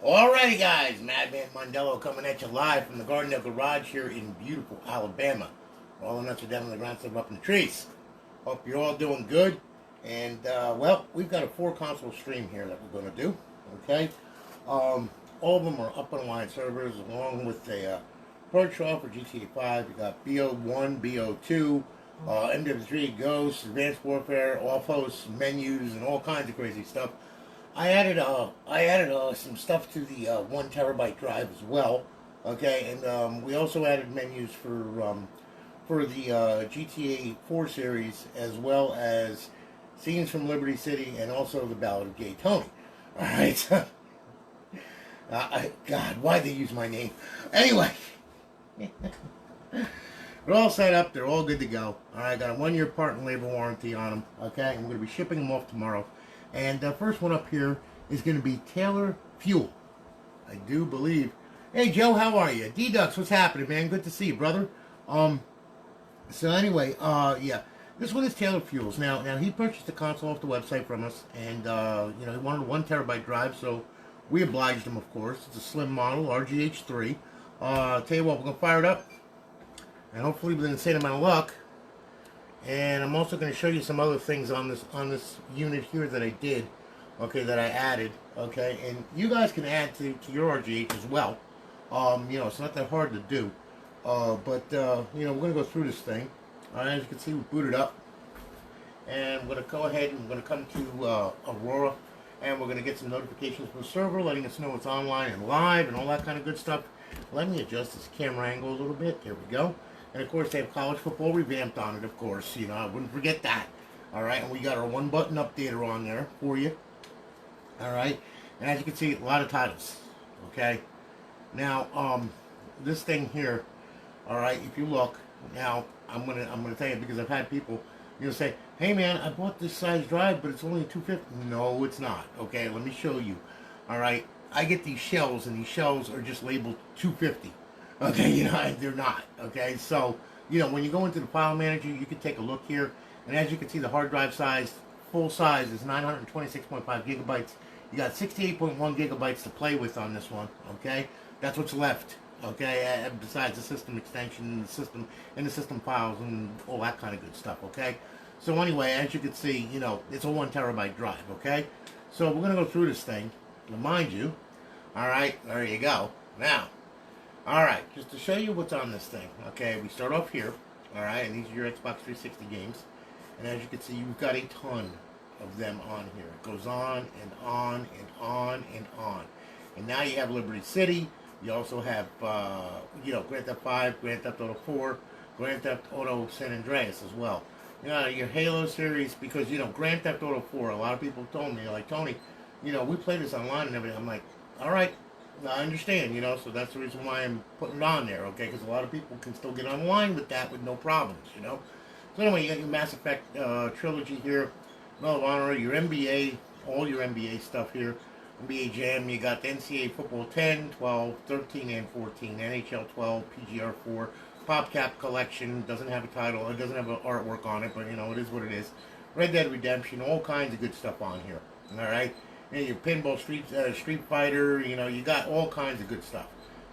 Alrighty guys, Madman Mondello coming at you live from the Gardendale Garage here in beautiful Alabama. All the nuts are down on the ground, some up in the trees. Hope you're all doing good. And, well, we've got a 4-console stream here that we're going to do. Okay? All of them are up on line servers along with a purge trial for GTA 5. You got BO1, BO2, MW3, Ghosts, Advanced Warfare, off-host, menus, and all kinds of crazy stuff. I added some stuff to the 1 terabyte drive as well. Okay, and we also added menus for the GTA 4 series, as well as scenes from Liberty City and also the Ballad of Gay Tony. All right. God, why'd they use my name? Anyway, they're all set up. They're all good to go. All right, I got a 1-year part and labor warranty on them. Okay, and we're going to be shipping them off tomorrow. And the first one up here is going to be Taylor Fuel. I do believe. Hey, Joe, how are you? D-Ducks, what's happening, man? Good to see you, brother. So anyway, yeah. This one is Taylor Fuels. Now he purchased the console off the website from us, and, you know, he wanted a 1 terabyte drive, so we obliged him, of course. It's a slim model, RGH3. Tell you what, we're going to fire it up, and hopefully with an insane amount of luck. And I'm also going to show you some other things on this unit here that I did, okay, that I added, okay, and you guys can add to your RGH as well. You know, it's not that hard to do, but you know, we're going to go through this thing. As you can see, we booted up, and we're going to go ahead and we're going to come to Aurora, and we're going to get some notifications from the server letting us know it's online and live and all that kind of good stuff. Let me adjust this camera angle a little bit. There we go. And of course, they have college football revamped on it, of course. You know, I wouldn't forget that. Alright, and we got our 1-button updater on there for you. Alright, and as you can see, a lot of titles. Okay, now, this thing here, alright, if you look, now, I'm gonna tell you, because I've had people, you know, say, hey man, I bought this size drive, but it's only 250. No, it's not. Okay, let me show you. Alright, I get these shells, and these shells are just labeled 250. Okay, you know, they're not. Okay, so, you know, when you go into the file manager, you can take a look here. And as you can see, the hard drive size, full size, is 926.5 gigabytes. You got 68.1 gigabytes to play with on this one. Okay, that's what's left. Okay, besides the system extension, the system files, and all that kind of good stuff. Okay, so anyway, as you can see, you know, it's a 1 terabyte drive. Okay, so we're gonna go through this thing. Remind you. All right, there you go. Now. Alright, just to show you what's on this thing. Okay, we start off here. Alright, and these are your Xbox 360 games. And as you can see, you've got a ton of them on here. It goes on and on and on and on. And now you have Liberty City. You also have, you know, Grand Theft 5, Grand Theft Auto 4, Grand Theft Auto San Andreas as well. You know, your Halo series, because, you know, Grand Theft Auto 4, a lot of people told me, like, Tony, you know, we play this online and everything. I'm like, alright. I understand, you know, so that's the reason why I'm putting it on there, okay, because a lot of people can still get online with that with no problems, you know. So anyway, you got your Mass Effect trilogy here, Medal of Honor, your NBA, all your NBA stuff here, NBA Jam, you got the NCAA Football 10, 12, 13, and 14, NHL 12, PGR 4, PopCap Collection, doesn't have a title, it doesn't have an artwork on it, but, you know, it is what it is. Red Dead Redemption, all kinds of good stuff on here, alright. You know, your Pinball Street Fighter, you know, you got all kinds of good stuff.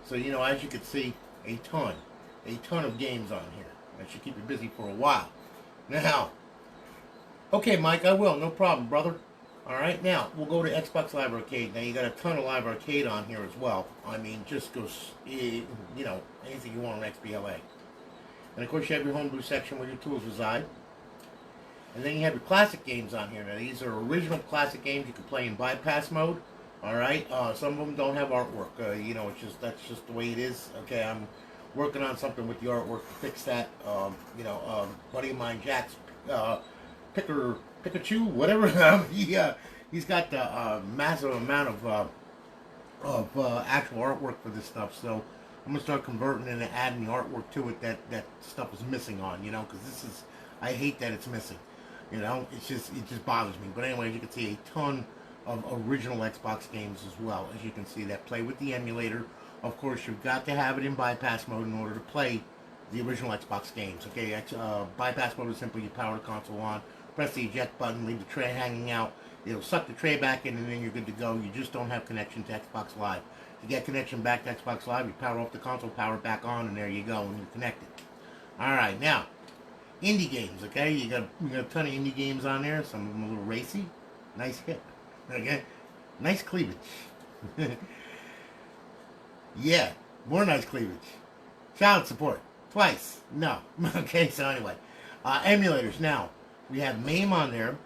So, you know, as you can see, a ton of games on here. That should keep you busy for a while. Now, okay, Mike, I will, no problem, brother. Alright, now, we'll go to Xbox Live Arcade. Now, you got a ton of Live Arcade on here as well. I mean, just goes, you know, anything you want on XBLA. And, of course, you have your homebrew section where your tools reside. And then you have your classic games on here. Now, these are original classic games you can play in bypass mode. Alright? Some of them don't have artwork. You know, that's just the way it is. Okay, I'm working on something with the artwork to fix that. You know, buddy of mine, Jack's Pikachu, whatever. He's got a massive amount of actual artwork for this stuff. So I'm going to start converting and adding the artwork to it that stuff is missing on, you know, because this is, I hate that it's missing. You know, it just bothers me. But anyway, as you can see, a ton of original Xbox games as well. As you can see, that play with the emulator. Of course, you've got to have it in bypass mode in order to play the original Xbox games. Okay, bypass mode is simply you power the console on, press the eject button, leave the tray hanging out, It'll suck the tray back in, and then you're good to go. You just don't have connection to Xbox Live. To get connection back to Xbox Live, you power off the console, power it back on, and there you go, and you're connected. All right, now indie games. Okay, you got a ton of indie games on there. Some of them a little racy. Nice hip. Okay, nice cleavage. Yeah, more nice cleavage. Child support. Twice. No. Okay, so anyway. Emulators. Now, we have MAME on there.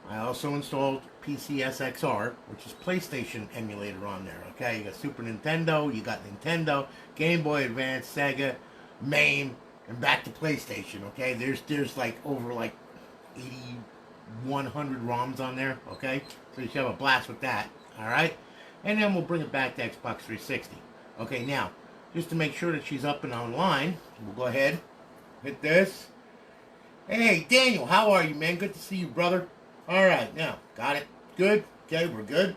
I also installed PCSXR, which is PlayStation emulator on there. Okay, you got Super Nintendo, you got Nintendo, Game Boy Advance, Sega, MAME, and back to PlayStation. Okay, there's like over like 8,100 ROMs on there. Okay, so you should have a blast with that. All right, and then we'll bring it back to Xbox 360. Okay, now, just to make sure that she's up and online, we'll go ahead, hit this. Hey, Daniel, how are you, man? Good to see you, brother. All right, now, got it. Good. Okay, we're good.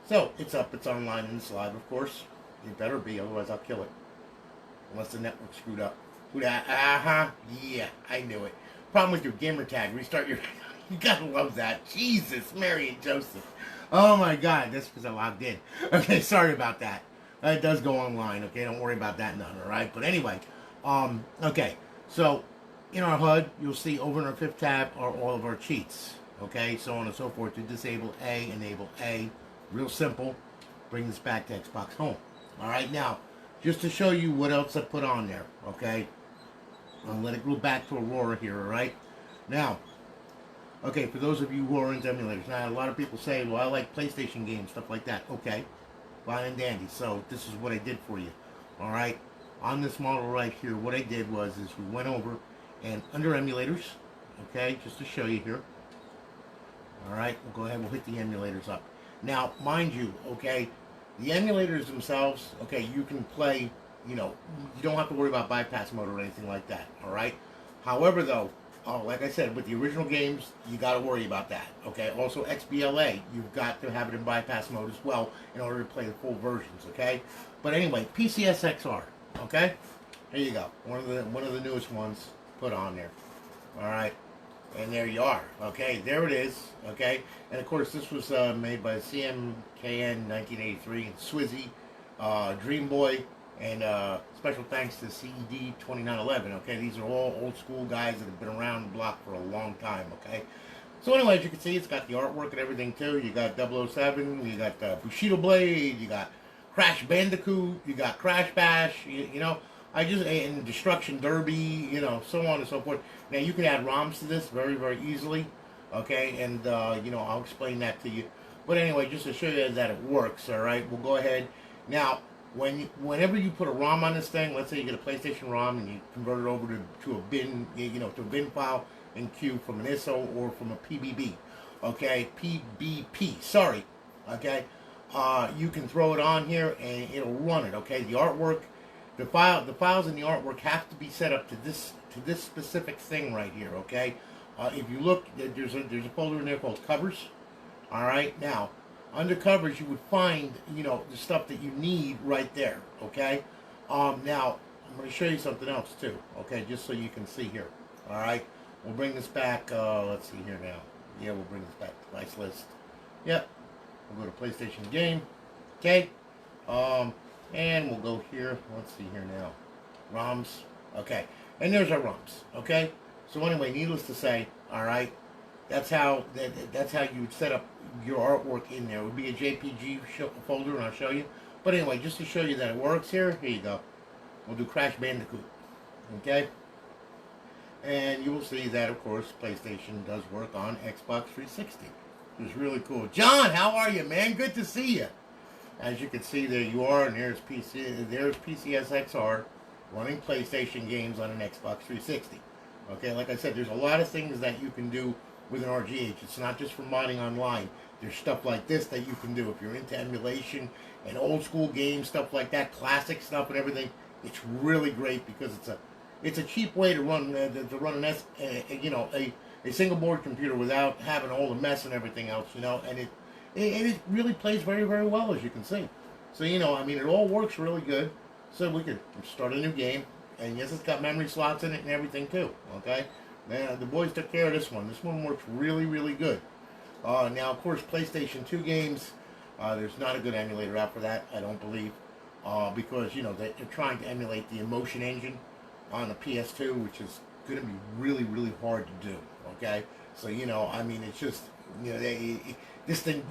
So, it's up, it's online, and it's live, of course. It better be, otherwise I'll kill it. Unless the network's screwed up. Yeah, I knew it. Problem with your gamer tag. Restart your... You gotta love that. Jesus, Mary and Joseph. Oh my God, that's because I logged in. Okay, sorry about that. It does go online, okay? Don't worry about that none, alright? But anyway, okay. So, in our HUD, you'll see over in our fifth tab are all of our cheats, okay? So on and so forth. To disable A, enable A. Real simple. Bring this back to Xbox Home. Alright, now, just to show you what else I put on there, okay? I'll let it go back to Aurora here, alright? Now, okay, for those of you who are into emulators, now a lot of people say, well, I like PlayStation games, stuff like that. Okay. Fine and dandy. So this is what I did for you. All right. On this model right here, what I did was we went over and under emulators, okay, just to show you here. All right, we'll go ahead. We'll hit the emulators up. Now, mind you, okay, the emulators themselves, okay, you can play. You know, you don't have to worry about bypass mode or anything like that. All right. However, though, like I said, with the original games, you got to worry about that. Okay. Also, XBLA, you've got to have it in bypass mode as well in order to play the full versions. Okay. But anyway, PCSXR. Okay. Here you go. One of the newest ones put on there. All right. And there you are. Okay. There it is. Okay. And of course, this was made by CMKN 1983 and Swizzy, Dream Boy. And special thanks to CED 2911, okay? These are all old school guys that have been around the block for a long time, okay? So anyway, as you can see, it's got the artwork and everything, too. You got 007, you got Bushido Blade, you got Crash Bandicoot, you got Crash Bash, you know. And Destruction Derby, you know, so on and so forth. Now, you can add ROMs to this very, very easily, okay? And, you know, I'll explain that to you. But anyway, just to show you that it works, all right? We'll go ahead. Now, whenever you put a ROM on this thing, let's say you get a PlayStation ROM and you convert it over to a bin, you know, to a bin file in Q from an ISO or from a PBB, okay, PBP, sorry, okay, you can throw it on here and it'll run it, okay. The artwork, the files in the artwork have to be set up to this specific thing right here, okay. If you look, there's a folder in there called covers, all right. Now, under covers, you would find, you know, the stuff that you need right there, okay? Now, I'm going to show you something else, too, okay, just so you can see here, all right? We'll bring this back, let's see here now. Yeah, we'll bring this back to nice list. Yep, we'll go to PlayStation Game, okay? And we'll go here, let's see here now. ROMs, okay. And there's our ROMs, okay? So anyway, needless to say, all right, that's how you would set up your artwork in there. It would be a JPG folder, and I'll show you. But anyway, just to show you that it works here you go. We'll do Crash Bandicoot, okay? And you will see that, of course, PlayStation does work on Xbox 360. It's really cool. John, how are you, man? Good to see you. As you can see, there you are, and there's PCSXR running PlayStation games on an Xbox 360. Okay, like I said, there's a lot of things that you can do with an RGH. It's not just for modding online. There's stuff like this that you can do if you're into emulation and old school games, stuff like that, classic stuff and everything. It's really great because it's a cheap way to run a single board computer without having all the mess and everything else, you know. And it really plays very, very well, as you can see. So, you know, I mean, it all works really good. So we could start a new game, and yes, it's got memory slots in it and everything too. Okay. The boys took care of this one. This one works really, really good. Now, of course, PlayStation 2 games, there's not a good emulator out for that, I don't believe, because, you know, they're trying to emulate the Emotion Engine on the PS2, which is going to be really, really hard to do, okay? So, you know, I mean, it's just, you know, this thing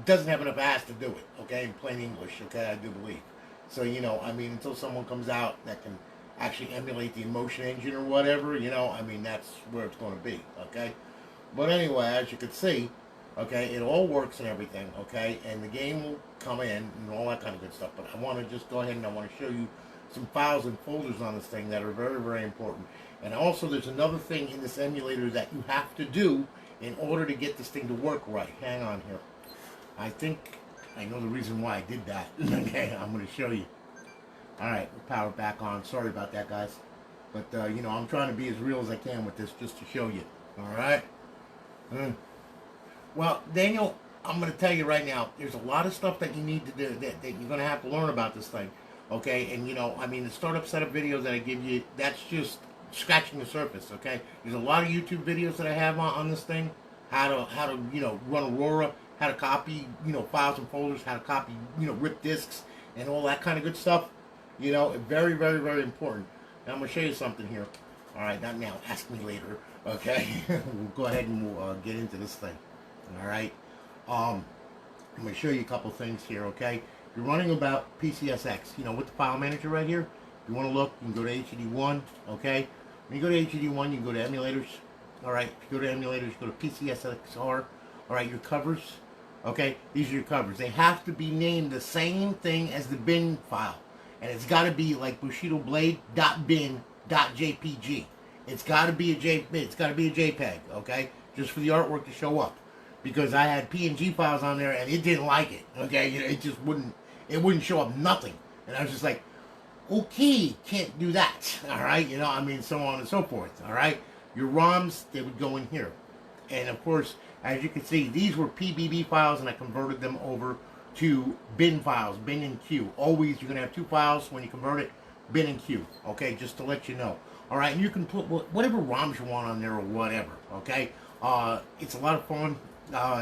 doesn't have enough ass to do it, okay, in plain English, okay, I do believe. So, you know, I mean, until someone comes out that can actually emulate the Emotion Engine or whatever, you know, I mean, that's where it's going to be, okay? But anyway, as you can see, okay, it all works and everything, okay, and the game will come in and all that kind of good stuff. But I want to just go ahead and I want to show you some files and folders on this thing that are very, very important. And also, there's another thing in this emulator that you have to do in order to get this thing to work right. Hang on here. I think I know the reason why I did that. Okay, I'm going to show you. All right, power back on. Sorry about that, guys. But, you know, I'm trying to be as real as I can with this just to show you. All right? Well, Daniel, I'm going to tell you right now, there's a lot of stuff that you need to do, that you're going to have to learn about this thing. Okay? And, you know, I mean, the startup setup videos that I give you, that's just scratching the surface, okay? There's a lot of YouTube videos that I have on this thing. How to, you know, run Aurora, how to copy, you know, files and folders, how to copy, you know, rip discs, and all that kind of good stuff. You know, very, very, very important. Now, I'm going to show you something here. All right, not now. Ask me later, okay? We'll go ahead and we'll get into this thing. All right? I'm going to show you a couple things here, okay? You're running about PCSX, you know, with the file manager right here. If you want to look, you can go to HED1, okay? When you go to HED1, you can go to Emulators. All right, if you go to Emulators, go to PCSXR. All right, your covers, okay? These are your covers. They have to be named the same thing as the bin file. And it's got to be like bushidoblade.bin.jpg. It's got to be a JPEG, okay? Just for the artwork to show up. Because I had PNG files on there and it didn't like it, okay? You know, it just wouldn't show up nothing. And I was just like, okay, can't do that, all right? You know, I mean, so on and so forth, all right? Your ROMs, they would go in here. And, of course, as you can see, these were PBB files, and I converted them over to bin files, bin and Q. Always, you're going to have two files when you convert it, bin and Q, okay, just to let you know. All right, and you can put whatever ROMs you want on there or whatever, okay? It's a lot of fun.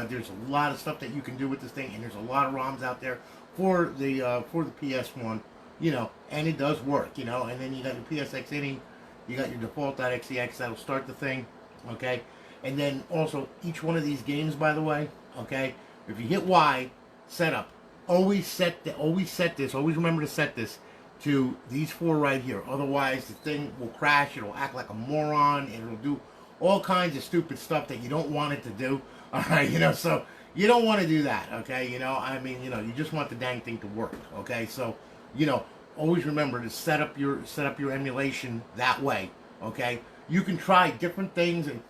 There's a lot of stuff that you can do with this thing, and there's a lot of ROMs out there for the PS1, you know, and it does work, you know. And then you got your PSX init, you got your default.xex that'll start the thing, okay. And then also each one of these games, by the way, okay, if you hit Y, setup, always remember to set this to these four right here. Otherwise, the thing will crash. It'll act like a moron, and it'll do all kinds of stupid stuff that you don't want it to do. All right, you know, so you don't want to do that, okay? You know, I mean, you know, you just want the dang thing to work, okay? So, you know, always remember to set up your emulation that way, okay? You can try different things, and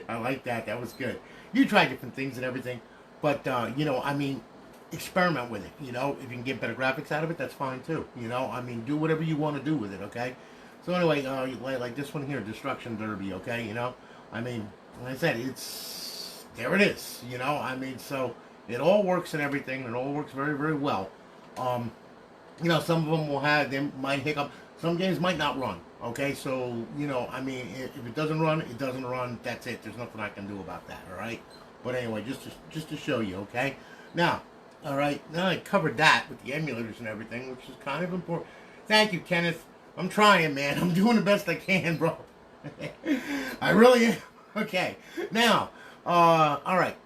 I like that. That was good. You try different things and everything, but you know, I mean, experiment with it. You know, if you can get better graphics out of it, that's fine too. You know, I mean, do whatever you want to do with it, okay? So anyway, like this one here, Destruction Derby, okay? You know, I mean, like I said, there it is, you know, I mean, so it all works and everything. It all works very, very well. You know, some of them they might hiccup. Some games might not run, okay? So, you know, I mean, if it doesn't run, it doesn't run. That's it. There's nothing I can do about that, all right? But anyway, just to show you, okay? Now, all right, now I covered that with the emulators and everything, which is kind of important. Thank you, Kenneth. I'm trying, man. I'm doing the best I can, bro. I really am. Okay, now... all right.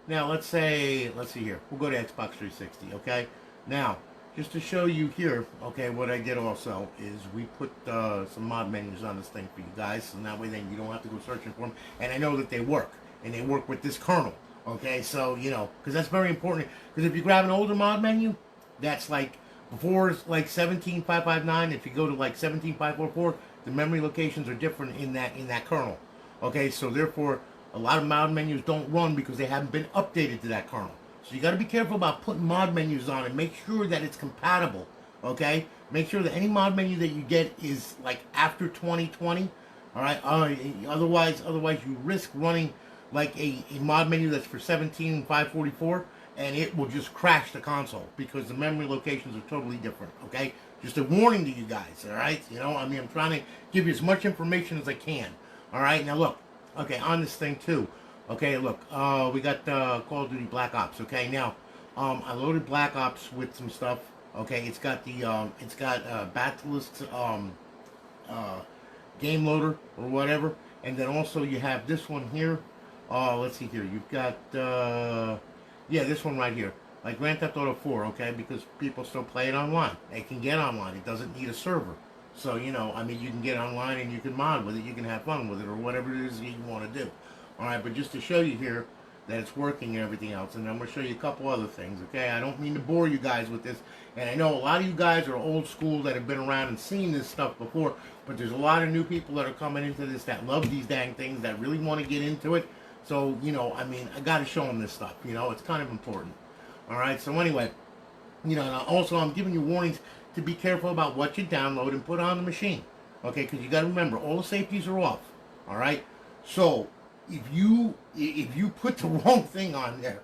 Now let's see here. We'll go to Xbox 360. Okay. Now, just to show you here, okay, what I did also is we put some mod menus on this thing for you guys, so that way then you don't have to go searching for them. And I know that they work, and they work with this kernel. Okay, so you know, because that's very important. Because if you grab an older mod menu, that's like before like 17.559. If you go to like 17.544, the memory locations are different in that kernel. Okay, so therefore, a lot of mod menus don't run because they haven't been updated to that kernel. So you got to be careful about putting mod menus on and make sure that it's compatible, okay? Make sure that any mod menu that you get is like after 2020, all right? Otherwise you risk running like a mod menu that's for 17.544, and it will just crash the console because the memory locations are totally different, okay? Just a warning to you guys, all right? You know, I mean, I'm trying to give you as much information as I can, all right? Now look. Okay, on this thing too, Okay, look, we got Call of Duty Black Ops. Okay, now, I loaded Black Ops with some stuff. Okay, it's got the Battlist uh, game loader or whatever, and then also you have this one here. Let's see here. You've got yeah, this one right here, like Grand Theft Auto 4. Okay, because people still play it online. They can get online. It doesn't need a server. So you know, I mean, you can get online and you can mod with it. You can have fun with it or whatever it is that you want to do. All right, but just to show you here that it's working and everything else, and I'm going to show you a couple other things. Okay, I don't mean to bore you guys with this, and I know a lot of you guys are old school that have been around and seen this stuff before, but there's a lot of new people that are coming into this that love these dang things, that really want to get into it. So you know, I mean, I got to show them this stuff. You know, it's kind of important. All right, so anyway, you know, and also I'm giving you warnings to be careful about what you download and put on the machine. Okay, because you got to remember, all the safeties are off. All right, so if you put the wrong thing on there,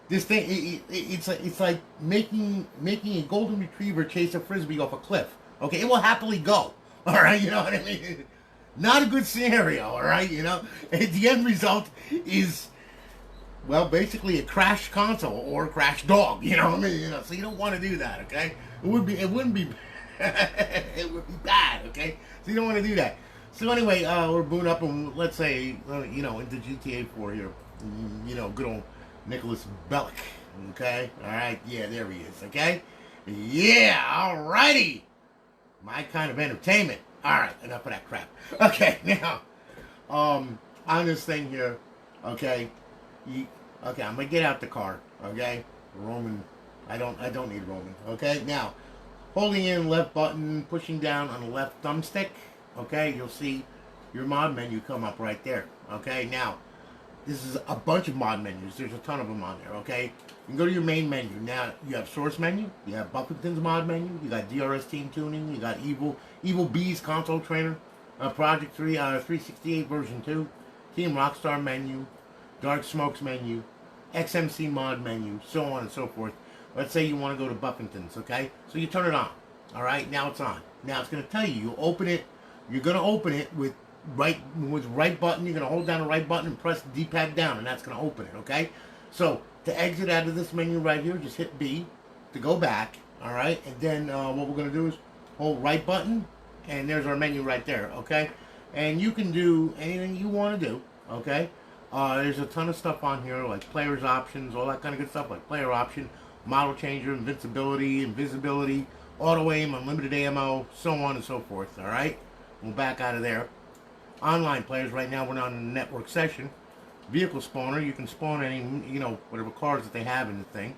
this thing it's like making a golden retriever chase a frisbee off a cliff. Okay, it will happily go. All right, you know what I mean? Not a good scenario. All right, you know, and the end result is, well, basically a crashed console or a crashed dog. You know what I mean? You know, so you don't want to do that. Okay, it wouldn't be it would be bad. Okay, so you don't want to do that. So anyway, we're booting up, and let's say, you know, into GTA 4 here. You know, good old Nicholas Bellic. Okay, all right, yeah, there he is. Okay, yeah, alrighty, my kind of entertainment. All right, enough of that crap. Okay, now, on this thing here, okay, okay, I'm gonna get out the card. Okay, Roman, I don't need Roman. Okay, now, holding in left button, pushing down on the left thumbstick. Okay, you'll see your mod menu come up right there. Okay, now, this is a bunch of mod menus. There's a ton of them on there. Okay, you can go to your main menu. Now, you have source menu, you have Buffington's mod menu, you got DRS team tuning, you got Evil B's console trainer, Project 3 368 version 2, Team Rockstar menu, Dark Smokes menu, XMC mod menu, so on and so forth. Let's say you want to go to Buffington's. Okay, so you turn it on. All right, now it's on. Now it's going to tell you. You open it. You're going to open it with right button. You're going to hold down the right button and press the D-pad down, and that's going to open it. Okay. So to exit out of this menu right here, just hit B to go back. All right, and then what we're going to do is hold right button, and there's our menu right there. Okay, and you can do anything you want to do. Okay. There's a ton of stuff on here, like player's options, all that kind of good stuff, like player option, model changer, invincibility, invisibility, auto aim, unlimited ammo, so on and so forth. All right, we'll back out of there. Online players, right now we're not in a network session. Vehicle spawner, you can spawn any, you know, whatever cars that they have in the thing.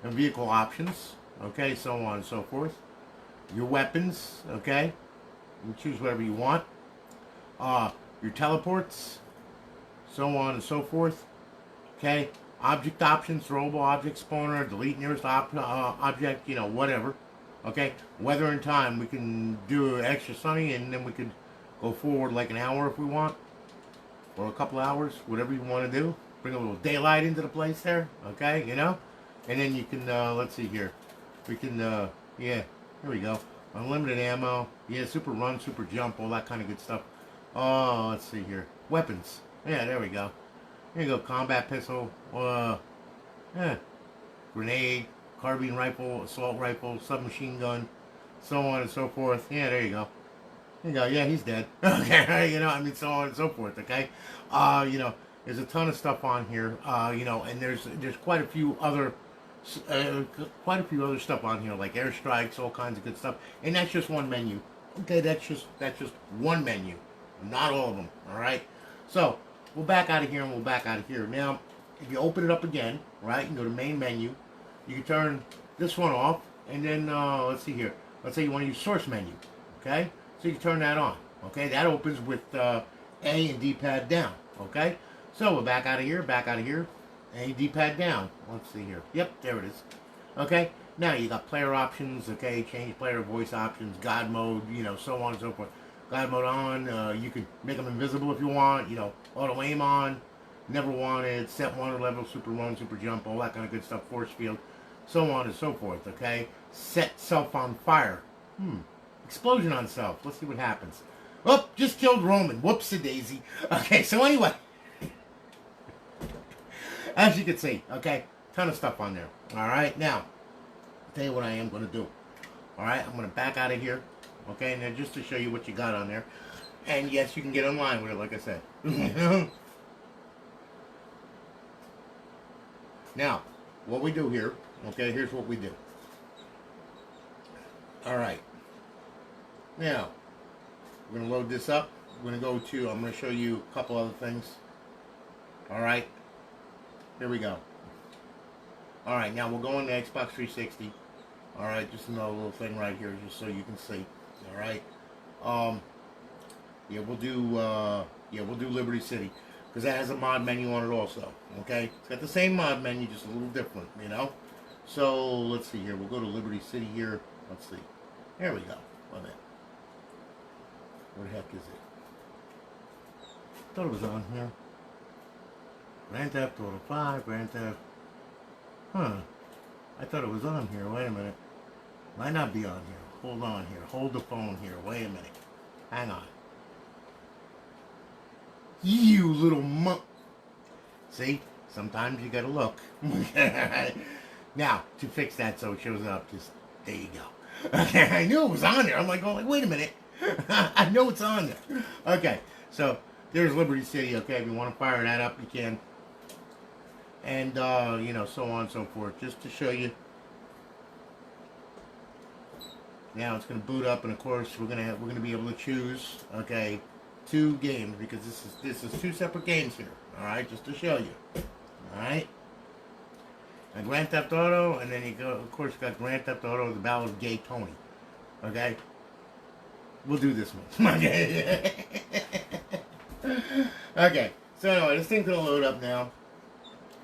And vehicle options, okay, so on and so forth. Your weapons, okay, you can choose whatever you want. Your teleports, so on and so forth. Okay, object options, throwable object spawner, delete nearest object, you know, whatever. Okay, weather and time, we can do extra sunny, and then we could go forward like an hour if we want, or a couple hours, whatever you want to do. Bring a little daylight into the place there. Okay, you know, and then you can let's see here, we can yeah, here we go, unlimited ammo, yeah, super run, super jump, all that kind of good stuff. Oh, let's see here, weapons. Yeah, there we go. Here you go, combat pistol, yeah, grenade, carbine rifle, assault rifle, submachine gun, so on and so forth. Yeah, there you go. There you go. Yeah, he's dead. Okay, you know, I mean, so on and so forth. Okay, you know, there's a ton of stuff on here. You know, and there's quite a few other stuff on here, like airstrikes, all kinds of good stuff. And that's just one menu. Okay, that's just one menu, not all of them. All right, so we'll back out of here and we'll back out of here. Now, if you open it up again, right, and go to main menu, you can turn this one off, and then let's see here. Let's say you want to use source menu. Okay, so you can turn that on. Okay, that opens with A and D-pad down. Okay, so we're back out of here, A, D-pad down. Let's see here. Yep, there it is. Okay, now you got player options. Okay, change player voice options, God mode, you know, so on and so forth. God mode on. You can make them invisible if you want. You know, auto aim on. Never wanted. Set water level. Super run. Super jump. All that kind of good stuff. Force field. So on and so forth. Okay. Set self on fire. Explosion on self. Let's see what happens. Oh, just killed Roman. Whoops-a-daisy. Okay. So anyway. As you can see, okay, ton of stuff on there. All right, now, I'll tell you what I am going to do. All right, I'm going to back out of here, okay, and then just to show you what you got on there. And yes, you can get online with it, like I said. Now, what we do here, okay, here's what we do. All right. Now, we're going to load this up. We're going to go to, I'm going to show you a couple other things. All right. Here we go. All right, now we'll go into Xbox 360. All right, just another little thing right here, just so you can see. All right. Yeah, we'll do Liberty City, because that has a mod menu on it also. Okay, it's got the same mod menu, just a little different, you know. So let's see here. We'll go to Liberty City here. Let's see. There we go. Wait a minute. Where the heck is it? Thought it was on here. Grand Theft Auto 5, Grand Theft. Huh. I thought it was on here. Wait a minute. Might not be on here. Hold on here. Hold the phone here. Wait a minute. Hang on. You little See? Sometimes you gotta look. Now, to fix that so it shows up, just, there you go. Okay, I knew it was on there. I'm like, wait a minute. I know it's on there. Okay, so there's Liberty City. Okay, if you want to fire that up, you can. And, you know, so on and so forth. Just to show you. Now it's going to boot up, and of course we're going to be able to choose, okay, 2 games, because this is 2 separate games here. All right, just to show you. All right. And Grand Theft Auto, and then you go, of course, you got Grand Theft Auto: The Battle of Gay Tony. Okay. We'll do this one. Okay. Okay. So anyway, this thing's gonna load up now,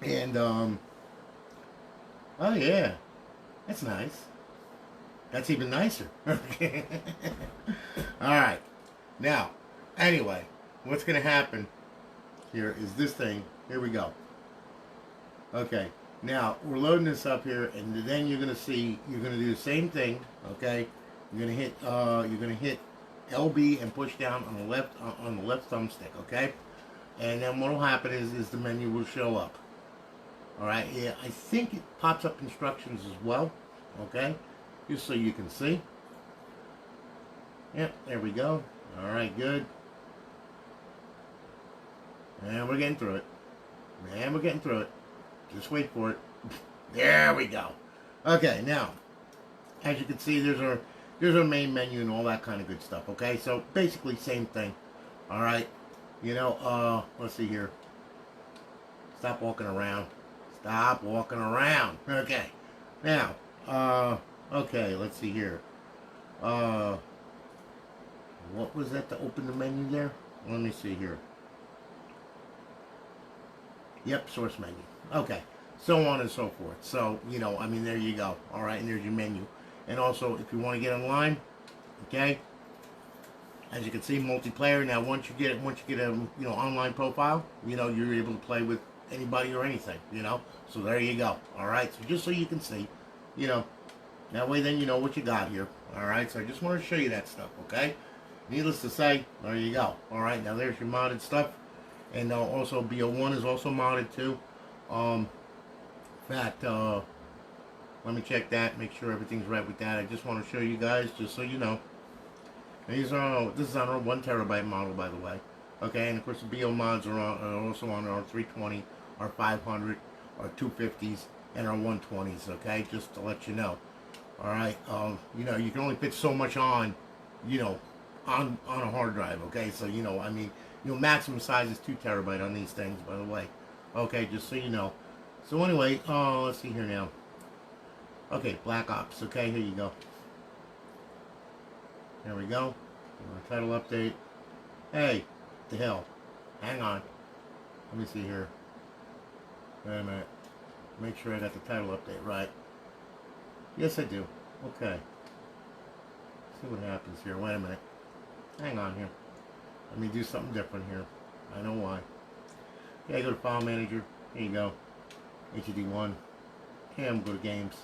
and oh yeah, that's nice. That's even nicer. Okay. All right. Now, anyway, what's going to happen here is this thing. Here we go. Okay. Now, we're loading this up here, and then you're going to see, you're going to do the same thing, okay? You're going to hit LB and push down on the left thumbstick, okay? And then what will happen is the menu will show up. All right. Yeah, I think it pops up instructions as well, okay? Just so you can see. Yep, there we go. Alright, good. And we're getting through it. And we're getting through it. Just wait for it. There we go. Okay, now, as you can see, there's our main menu and all that kind of good stuff, okay? So, basically, same thing. Alright. You know, let's see here. Stop walking around. Stop walking around. Okay. Now, okay, let's see here. What was that to open the menu there? Let me see here. Yep, source menu. Okay, so on and so forth. So, you know, I mean, there you go. All right, and there's your menu. And also, if you want to get online, okay, as you can see, multiplayer. Now, once you get a online profile, you know, you're able to play with anybody or anything. You know, so there you go. All right, so just so you can see, you know. That way then you know what you got here. Alright, so I just want to show you that stuff, okay? Needless to say, there you go. Alright, now there's your modded stuff. And also BO1 is also modded too. In fact, let me check that, make sure everything's right with that. I just want to show you guys, just so you know. This is on our 1 terabyte model, by the way. Okay, and of course the BO mods are also on our 320, our 500, our 250s, and our 120s, okay? Just to let you know. Alright, you know, you can only fit so much on, you know, on a hard drive, okay? So, you know, I mean, you know, maximum size is 2 terabyte on these things, by the way. Okay, just so you know. So anyway, let's see here now. Okay, Black Ops, okay, here you go. There we go. Title update. Hey, what the hell? Hang on. Let me see here. Wait a minute. Make sure I got the title update right. Yes, I do. Okay. See what happens here. Wait a minute. Hang on here. Let me do something different here. I know why. Okay, go to File Manager. Here you go. HD1. And we'll go to Games.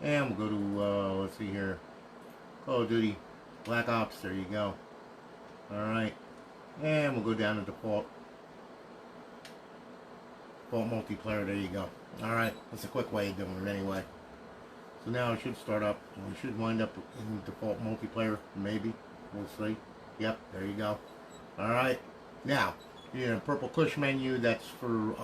And we'll go to, let's see here. Call of Duty. Black Ops. There you go. Alright. And we'll go down to Default. default multiplayer. There you go. Alright, that's a quick way of doing it anyway. So now it should start up, and we should wind up in default multiplayer, maybe. We'll see. Yep, there you go. Alright, now, you know, purple push menu, that's for,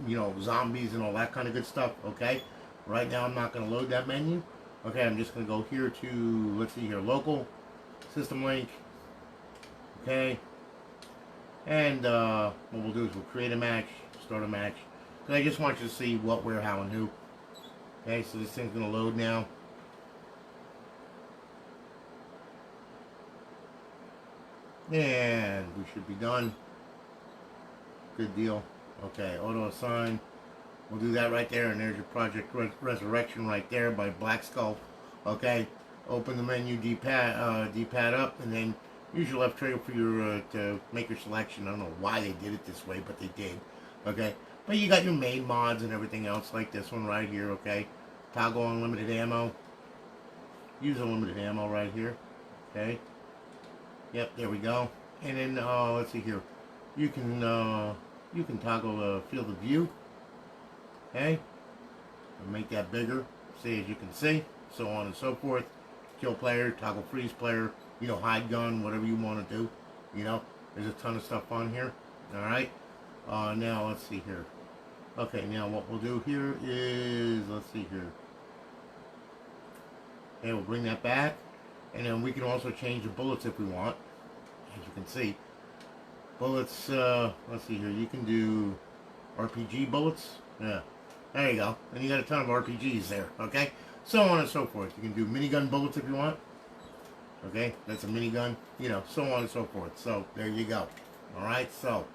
you know, zombies and all that kind of good stuff, okay? Right now I'm not going to load that menu. Okay, I'm just going to go here to, let's see here, local, system link, okay? And what we'll do is we'll create a match, start a match. And I just want you to see what, where, how, and who. Okay, so this thing's going to load now. And we should be done. Good deal. Okay, auto assign. We'll do that right there, and there's your Project Resurrection right there by Black Skull. Okay, open the menu, D-pad up, and then use your left trigger for your to make your selection. I don't know why they did it this way, but they did. Okay, but you got your main mods and everything else like this one right here. Okay, toggle unlimited ammo. Use unlimited ammo right here. Okay. Yep, there we go. And then let's see here. You can toggle field of view. Okay, and make that bigger, see, as you can see, so on and so forth. Kill player, toggle freeze player, you know, hide gun, whatever you want to do. You know, there's a ton of stuff on here. Alright, now let's see here. Okay, now what we'll do here is, let's see here. Okay, we'll bring that back, and then we can also change the bullets if we want, as you can see. Bullets, let's see here, you can do RPG bullets, yeah. There you go. And you got a ton of RPGs there, okay? So on and so forth. You can do minigun bullets if you want. Okay? That's a minigun. You know, so on and so forth. So, there you go. Alright, so.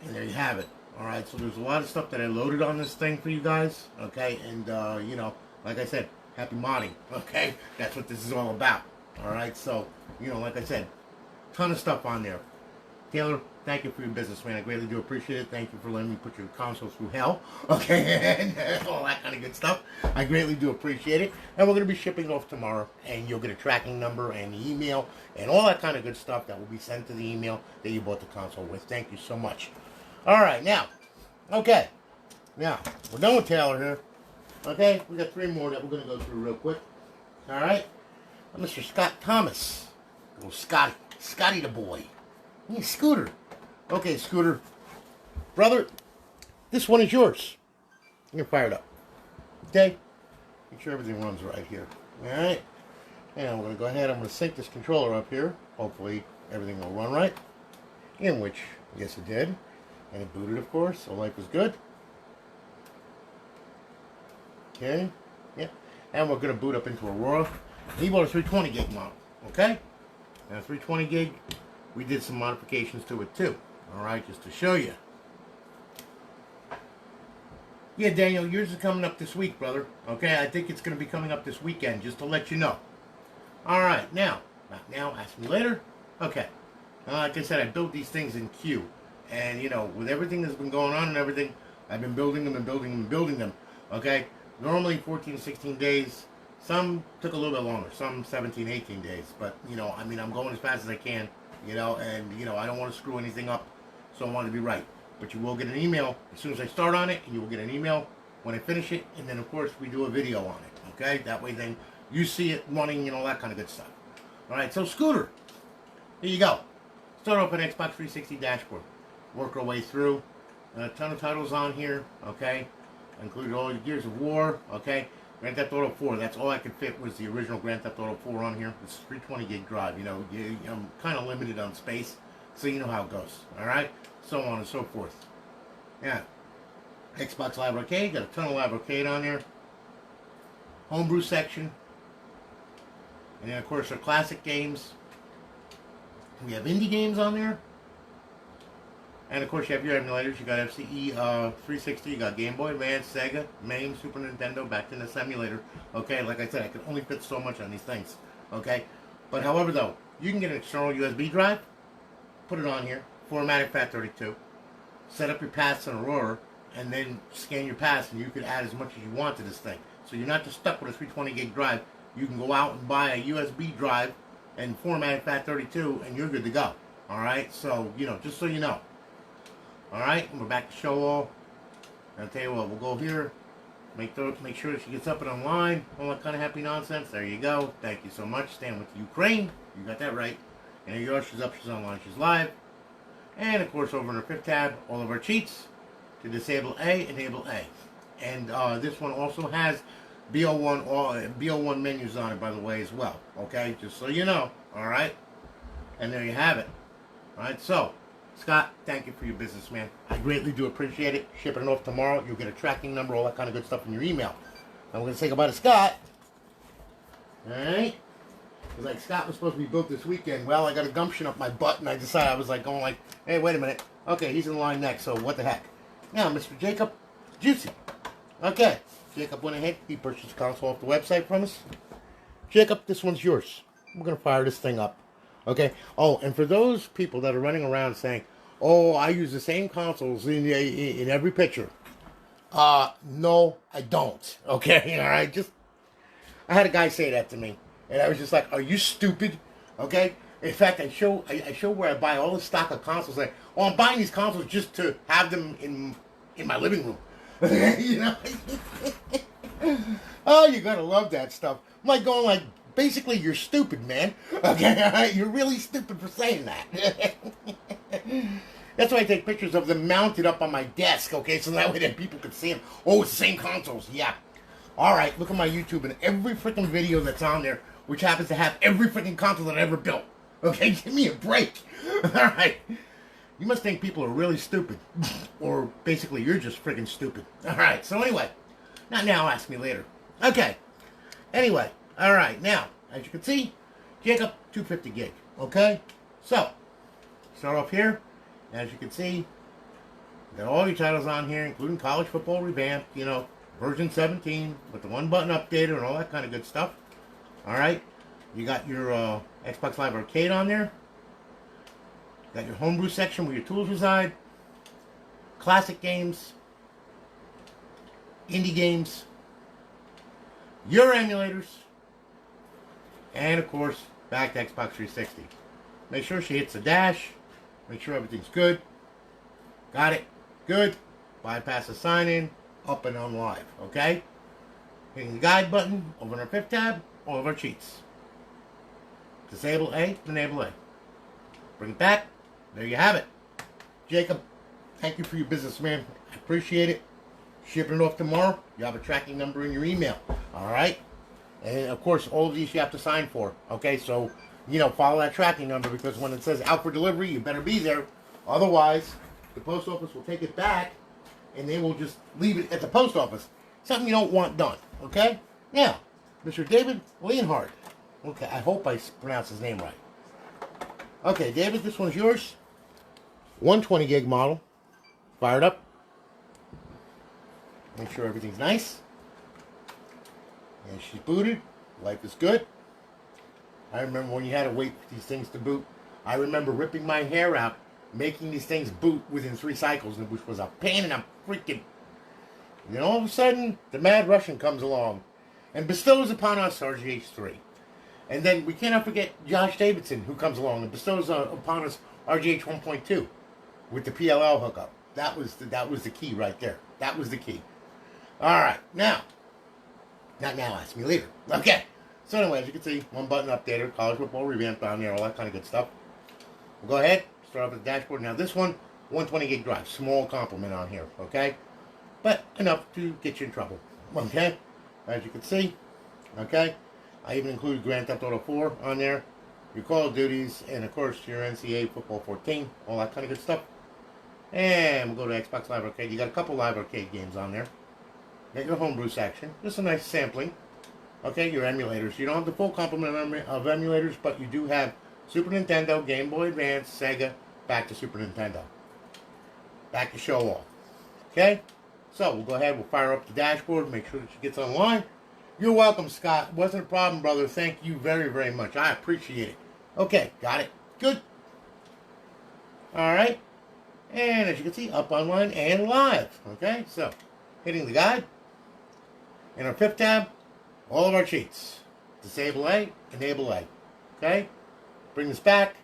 And there you have it. Alright, so there's a lot of stuff that I loaded on this thing for you guys. Okay? And, you know, like I said, happy modding. Okay? That's what this is all about. Alright, so, you know, like I said, ton of stuff on there. Taylor, thank you for your business, man. I greatly do appreciate it. Thank you for letting me put your console through hell. Okay, and all that kind of good stuff. I greatly do appreciate it. And we're going to be shipping it off tomorrow. And you'll get a tracking number and the email and all that kind of good stuff that will be sent to the email that you bought the console with. Thank you so much. All right, now, okay. Now, we're done with Taylor here. Okay, we got 3 more that we're going to go through real quick. All right. Mr. Scott Thomas. Little Scotty. Scotty the boy. Hey, Scooter. Okay, Scooter. Brother, this one is yours. You're fired up. Okay? Make sure everything runs right here. Alright? And we're going to go ahead. I'm going to sync this controller up here. Hopefully, everything will run right. In which, yes, it did. And it booted, of course, so life was good. Okay? Yeah. And we're going to boot up into Aurora. He bought a 320 gig model. Okay? Now, 320 gig. We did some modifications to it too. Alright, just to show you. Yeah, Daniel, yours is coming up this week, brother. Okay, I think it's going to be coming up this weekend, just to let you know. Alright, now, not now, ask me later. Okay. Like I said, I built these things in queue. And, you know, with everything that's been going on and everything, I've been building them and building them and building them. Okay? Normally 14, 16 days. Some took a little bit longer. Some 17, 18 days. But, you know, I mean, I'm going as fast as I can. You know, and, you know, I don't want to screw anything up, so I want to be right. But you will get an email as soon as I start on it, and you will get an email when I finish it, and then, of course, we do a video on it, okay? That way, then, you see it running and all that kind of good stuff. All right, so Scooter, here you go. Start off an Xbox 360 dashboard. Work our way through. A ton of titles on here, okay? Included all your Gears of War, okay? Grand Theft Auto 4, that's all I could fit was the original Grand Theft Auto 4 on here. It's a 320 gig drive, you know, I'm kind of limited on space, so you know how it goes, alright? So on and so forth. Yeah. Xbox Live Arcade, got a ton of Live Arcade on there. Homebrew section. And then, of course, our classic games. We have indie games on there. And of course you have your emulators. You got FCE 360, you got Game Boy Advance, Sega, MAME, Super Nintendo, back to this emulator. Okay, like I said, I can only fit so much on these things. Okay, but however though, you can get an external USB drive, put it on here, format it FAT32, set up your paths in Aurora, and then scan your paths, and you can add as much as you want to this thing. So you're not just stuck with a 320 gig drive. You can go out and buy a USB drive and format it FAT32, and you're good to go. Alright, so, you know, just so you know. Alright, and we're back to show all. I'll tell you what, we'll go here. Make sure that she gets up and online. All that kind of happy nonsense. There you go. Thank you so much. Stand with Ukraine. You got that right. And there you are. She's up. She's online. She's live. And, of course, over in her fifth tab, all of our cheats. To disable A, enable A. And this one also has BO1 menus on it, by the way, as well. Okay? Just so you know. Alright? And there you have it. Alright? So, Scott, thank you for your business, man. I greatly do appreciate it. Shipping it off tomorrow. You'll get a tracking number, all that kind of good stuff in your email. Now, we're going to say goodbye to Scott. Alright? Because, like, Scott was supposed to be built this weekend. Well, I got a gumption up my butt, and I decided I was, like, going like, hey, wait a minute. Okay, he's in line next, so what the heck? Now, Mr. Jacob Juicy. Okay. Jacob went ahead. He purchased a console off the website from us. Jacob, this one's yours. We're going to fire this thing up. Okay? Oh, and for those people that are running around saying, oh, I use the same consoles in every picture. No, I don't. Okay? All right? I had a guy say that to me. And I was just like, are you stupid? Okay? In fact, I show where I buy all the stock of consoles. Like, oh, I'm buying these consoles just to have them in my living room. You know? Oh, you gotta love that stuff. I'm like going like, basically, you're stupid, man. Okay? You're really stupid for saying that. That's why I take pictures of them mounted up on my desk, okay? So that way that people could see them. Oh, it's the same consoles. Yeah. All right, look at my YouTube and every freaking video that's on there, which happens to have every freaking console that I ever built. Okay, give me a break. All right. You must think people are really stupid. Or basically, you're just freaking stupid. All right, so anyway. Not now, ask me later. Okay. Anyway, all right. Now, as you can see, Jacob, 250 gig. Okay? So, start off here. As you can see, got all your titles on here, including College Football Revamped, you know, version 17, with the one-button updater and all that kind of good stuff. All right? You got your Xbox Live Arcade on there. Got your homebrew section where your tools reside. Classic games. Indie games. Your emulators. And, of course, back to Xbox 360. Make sure she hits the dash. Make sure everything's good. Got it. Good. Bypass the sign-in. Up and on live. Okay? Hitting the guide button over in our fifth tab. All of our cheats. Disable A, enable A. Bring it back. There you have it. Jacob, thank you for your business, man. I appreciate it. Shipping it off tomorrow. You have a tracking number in your email. All right? And, of course, all of these you have to sign for. Okay? So, you know, follow that tracking number because when it says out for delivery, you better be there. Otherwise, the post office will take it back and they will just leave it at the post office. Something you don't want done. Okay? Now, Mr. David Leonhardt. Okay, I hope I pronounced his name right. Okay, David, this one's yours. 120 gig model. Fired up. Make sure everything's nice. And she's booted. Life is good. I remember when you had to wait for these things to boot. I remember ripping my hair out, making these things boot within 3 cycles, which was a pain in a freaking... And then all of a sudden, the Mad Russian comes along and bestows upon us RGH3. And then we cannot forget Josh Davidson, who comes along and bestows upon us RGH 1.2 with the PLL hookup. That was the key right there. That was the key. All right, now, not now, ask me later. Okay. So anyway, as you can see, one button updater, College Football Revamped on there, all that kind of good stuff. We'll go ahead, start off with the dashboard. Now this one, 120 gig drive, small compliment on here, okay? But enough to get you in trouble, okay? As you can see, okay? I even included Grand Theft Auto 4 on there, your Call of Duties, and of course your NCAA Football 14, all that kind of good stuff. And we'll go to Xbox Live Arcade. You got a couple Live Arcade games on there. Got your homebrew section. Just a nice sampling. Okay, your emulators. You don't have the full complement of emulators, but you do have Super Nintendo, Game Boy Advance, Sega, back to Super Nintendo. Back to show off. Okay? So, we'll go ahead, we'll fire up the dashboard, make sure that she gets online. You're welcome, Scott. Wasn't a problem, brother. Thank you very, very much. I appreciate it. Okay, got it. Good. Alright. And as you can see, up online and live. Okay, so, hitting the guide. In our fifth tab, all of our cheats. Disable A, enable A. Okay? Bring this back,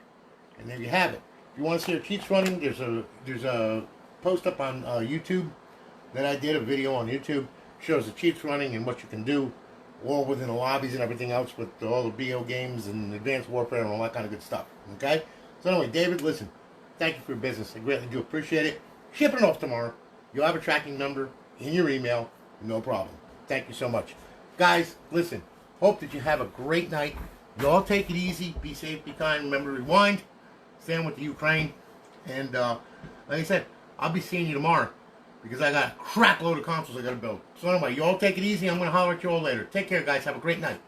and there you have it. If you want to see our cheats running, there's a post up on YouTube that I did, a video on YouTube, shows the cheats running and what you can do, all within the lobbies and everything else with all the BO games and Advanced Warfare and all that kind of good stuff. Okay? So anyway, David, listen, thank you for your business. I greatly do appreciate it. Shipping it off tomorrow. You'll have a tracking number in your email. No problem. Thank you so much. Guys, listen, hope that you have a great night. You all take it easy. Be safe, be kind. Remember to rewind. Stand with the Ukraine. And like I said, I'll be seeing you tomorrow because I got a crap load of consoles I got to build. So anyway, you all take it easy. I'm going to holler at you all later. Take care, guys. Have a great night.